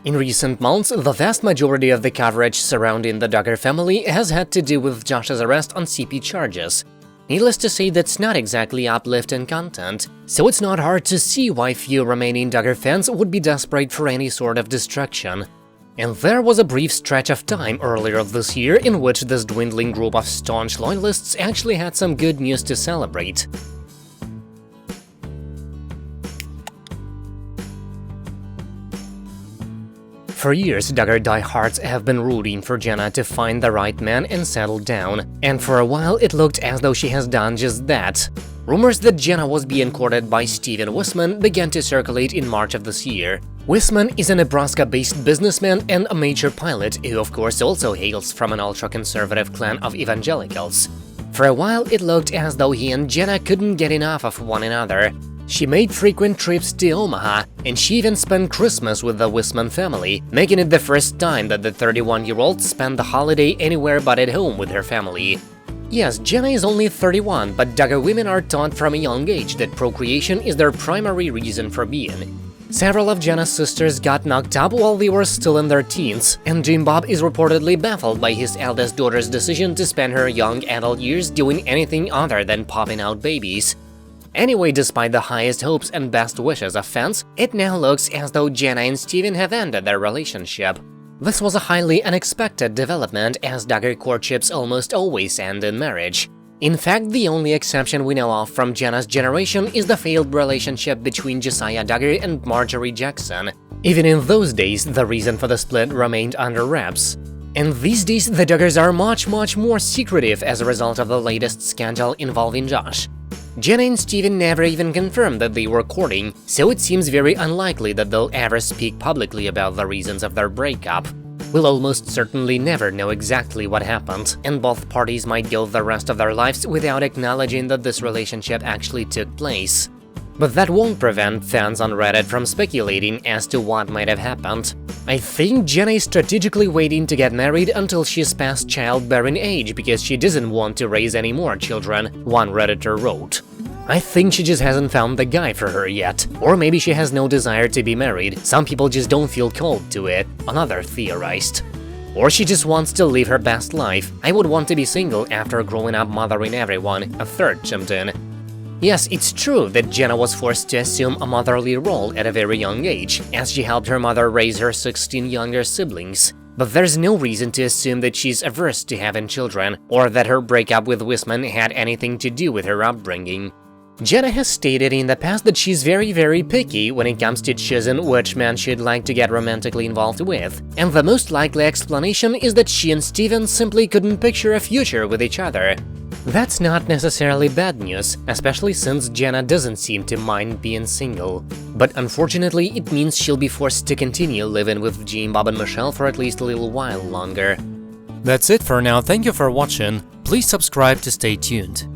In recent months, the vast majority of the coverage surrounding the Duggar family has had to do with Josh's arrest on CP charges. Needless to say, that's not exactly uplifting content, so it's not hard to see why few remaining Duggar fans would be desperate for any sort of distraction. And there was a brief stretch of time earlier this year in which this dwindling group of staunch loyalists actually had some good news to celebrate. For years, Duggar diehards have been rooting for Jana to find the right man and settle down, and for a while it looked as though she has done just that. Rumors that Jana was being courted by Stephen Wissmann began to circulate in March of this year. Wissmann is a Nebraska-based businessman and a major pilot who, of course, also hails from an ultra-conservative clan of evangelicals. For a while, it looked as though he and Jana couldn't get enough of one another. She made frequent trips to Omaha, and she even spent Christmas with the Wissmann family, making it the first time that the 31-year-old spent the holiday anywhere but at home with her family. Yes, Jana is only 31, but Duggar women are taught from a young age that procreation is their primary reason for being. Several of Jana's sisters got knocked up while they were still in their teens, and Jim Bob is reportedly baffled by his eldest daughter's decision to spend her young adult years doing anything other than popping out babies. Anyway, despite the highest hopes and best wishes of fans, it now looks as though Jana and Stephen have ended their relationship. This was a highly unexpected development, as Duggar courtships almost always end in marriage. In fact, the only exception we know of from Jana's generation is the failed relationship between Josiah Duggar and Marjorie Jackson. Even in those days, the reason for the split remained under wraps. And these days, the Duggars are much more secretive as a result of the latest scandal involving Josh. Jana and Stephen never even confirmed that they were courting, so it seems very unlikely that they'll ever speak publicly about the reasons of their breakup. We'll almost certainly never know exactly what happened, and both parties might go the rest of their lives without acknowledging that this relationship actually took place. But that won't prevent fans on Reddit from speculating as to what might have happened. I think Jana is strategically waiting to get married until she's past childbearing age because she doesn't want to raise any more children, one Redditor wrote. I think she just hasn't found the guy for her yet, or maybe she has no desire to be married, some people just don't feel called to it, another theorized. Or she just wants to live her best life. I would want to be single after growing up mothering everyone, a third chimed in. Yes, it's true that Jana was forced to assume a motherly role at a very young age, as she helped her mother raise her 16 younger siblings. But there's no reason to assume that she's averse to having children, or that her breakup with Wissmann had anything to do with her upbringing. Jana has stated in the past that she's very picky when it comes to choosing which man she'd like to get romantically involved with, and the most likely explanation is that she and Stephen simply couldn't picture a future with each other. That's not necessarily bad news, especially since Jana doesn't seem to mind being single. But unfortunately, it means she'll be forced to continue living with Jim, Bob and Michelle for at least a little while longer. That's it for now, thank you for watching, please subscribe to stay tuned.